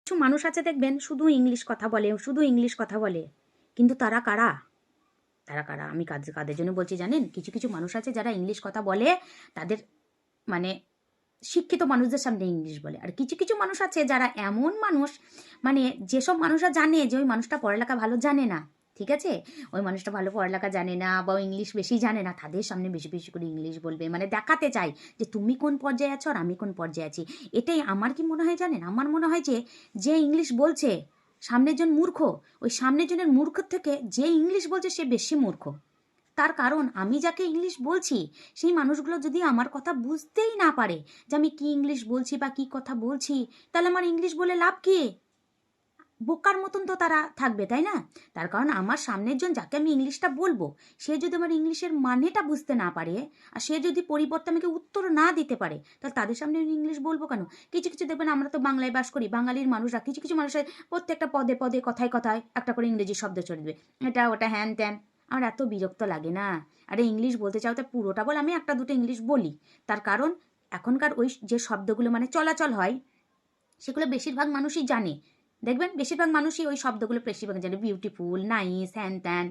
কিছু মানুষ আছে দেখবেন শুধু ইংলিশ কথা বলে, শুধু ইংলিশ কথা বলে, কিন্তু তারা কারা? তারা কারা আমি কাদের কাদের জন্য বলছি জানেন? কিছু কিছু মানুষ আছে যারা ইংলিশ কথা বলে, তাদের মানে শিক্ষিত মানুষদের সামনে ইংলিশ বলে। আর কিছু কিছু মানুষ আছে যারা এমন মানুষ, মানে যেসব মানুষরা জানে যে ওই মানুষটা পড়ালেখা ভালো জানে না, ঠিক আছে, ওই মানুষটা ভালো পড়ালেখা জানে না বা ইংলিশ বেশি জানে না, তাদের সামনে বেশি বেশি করে ইংলিশ বলবে, মানে দেখাতে চাই যে তুমি কোন পর্যায়ে আছো আর আমি কোন পর্যায়ে আছি। এটাই আমার কি মনে হয় জানেন? আমার মনে হয় যে যে ইংলিশ বলছে সামনের জন মূর্খ, ওই সামনের জনের মূর্খ থেকে যে ইংলিশ বলছে সে বেশি মূর্খ। তার কারণ আমি যাকে ইংলিশ বলছি সেই মানুষগুলো যদি আমার কথা বুঝতেই না পারে যে আমি কি ইংলিশ বলছি বা কি কথা বলছি, তাহলে আমার ইংলিশ বলে লাভ কি? বোকার মতন তো তারা থাকবে, তাই না? তার কারণ আমার সামনের জন যাকে আমি ইংলিশটা বলবো, সে যদি আমার ইংলিশের মানেটা বুঝতে না পারে আর সে যদি পরিবর্তে আমাকে উত্তর না দিতে পারে, তাহলে তাদের সামনে আমি ইংলিশ বলবো কেন? কিছু কিছু দেখবেন, আমরা তো বাংলায় বাস করি, বাঙালির মানুষরা কিছু কিছু মানুষের প্রত্যেকটা পদে পদে কথায় কথায় একটা করে ইংরেজি শব্দ চলে দেবে, এটা ওটা হ্যান ত্যান। আমার এত বিরক্ত লাগে না। আরে ইংলিশ বলতে চাও তো পুরোটা বল, আমি একটা দুটো ইংলিশ বলি। তার কারণ এখনকার ওই যে শব্দগুলো মানে চলাচল হয়, সেগুলো বেশিরভাগ মানুষই জানে। দেখবেন বেশিরভাগ মানুষই ওই শব্দগুলো বেশিরভাগ জানে, বিউটিফুল, নাইস, হ্যান ত্যান,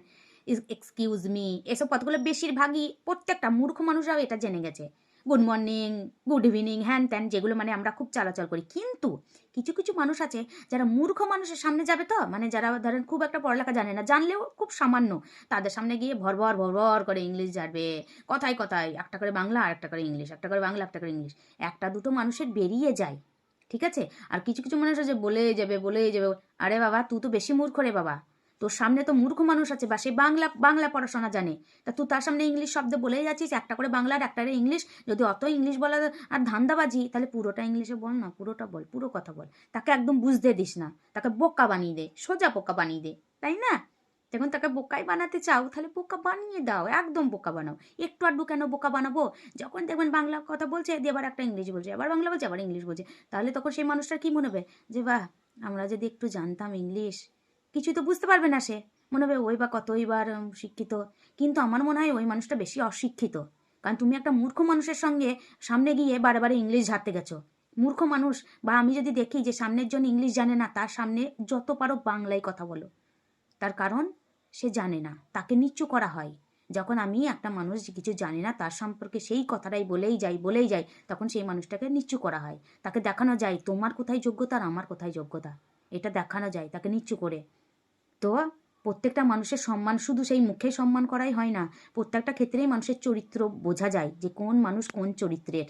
এক্সকিউজ মি, এসব কথাগুলো বেশিরভাগই প্রত্যেকটা মূর্খ মানুষরাও এটা জেনে গেছে। গুড মর্নিং, গুড ইভিনিং, হ্যান ত্যান, যেগুলো মানে আমরা খুব চলাচল করি। কিন্তু কিছু কিছু মানুষ আছে যারা মূর্খ মানুষের সামনে যাবে, তো মানে যারা ধরেন খুব একটা পড়ালেখা জানে না, জানলেও খুব সামান্য, তাদের সামনে গিয়ে ভরভর ভরভর করে ইংলিশ ঝাড়বে। কথায় কথায় একটা করে বাংলা আর একটা করে ইংলিশ, একটা করে বাংলা একটা করে ইংলিশ, একটা দুটো মানুষের বেরিয়ে যায়, ঠিক আছে। আর কিছু কিছু মানুষ আছে বলেই যাবে বলেই যাবে। আরে বাবা, তুই তো বেশি মূর্খ রে বাবা, তোর সামনে তো মূর্খ মানুষ আছে বা সে বাংলা বাংলা পড়াশোনা জানে, তা তুই তার সামনে ইংলিশ শব্দ বলেই যাচ্ছিস, একটা করে বাংলা আর একটা করে ইংলিশ। যদি অত ইংলিশ বলা আর ধান্দাবাজি, তাহলে পুরোটা ইংলিশে বল না, পুরোটা বল, পুরো কথা বল। তাকে একদম বুঝতে দিস না, তাকে বোকা বানিয়ে দে, সোজা বোকা বানিয়ে দে, তাই না? যখন তাকে বোকাই বানাতে চাও তাহলে বোকা বানিয়ে দাও, একদম বোকা বানাও। একটু আধটু কেন বোকা বানাবো? যখন দেখবেন বাংলা কথা বলছে দিয়ে আবার একটা ইংলিশ বলছে, আবার বাংলা বলছে আবার ইংলিশ বলছে, তাহলে তখন সেই মানুষটার কি মনে হবে? যে বাহ, আমরা যদি একটু জানতাম ইংলিশ, কিছুই তো বুঝতে পারবে না সে, মনে হবে ওই বা কতই বার শিক্ষিত। কিন্তু আমার মনে হয় ওই মানুষটা বেশি অশিক্ষিত। কারণ তুমি একটা মূর্খ মানুষের সঙ্গে সামনে গিয়ে বারে বারে ইংলিশ ঝাড়তে গেছো। মূর্খ মানুষ, বা আমি যদি দেখি যে সামনের জন ইংলিশ জানে না, তার সামনে যত পারো বাংলায় কথা বলো। তার কারণ সে জানে না, তাকে নিচু করা হয়। যখন আমি একটা মানুষ যে কিছু জানে না তার সম্পর্কে সেই কথাটাই বলেই যাই, তখন সেই মানুষটাকে নিচু করা হয়। তাকে দেখানো যায় তোমার কোথায় যোগ্যতা আর আমার কোথায় যোগ্যতা, এটা দেখানো যায় তাকে নিচু করে। তো প্রত্যেকটা মানুষের সম্মান শুধু সেই মুখে সম্মান করাই হয় না, প্রত্যেকটা ক্ষেত্রেই মানুষের চরিত্র বোঝা যায় যে কোন মানুষ কোন চরিত্রের।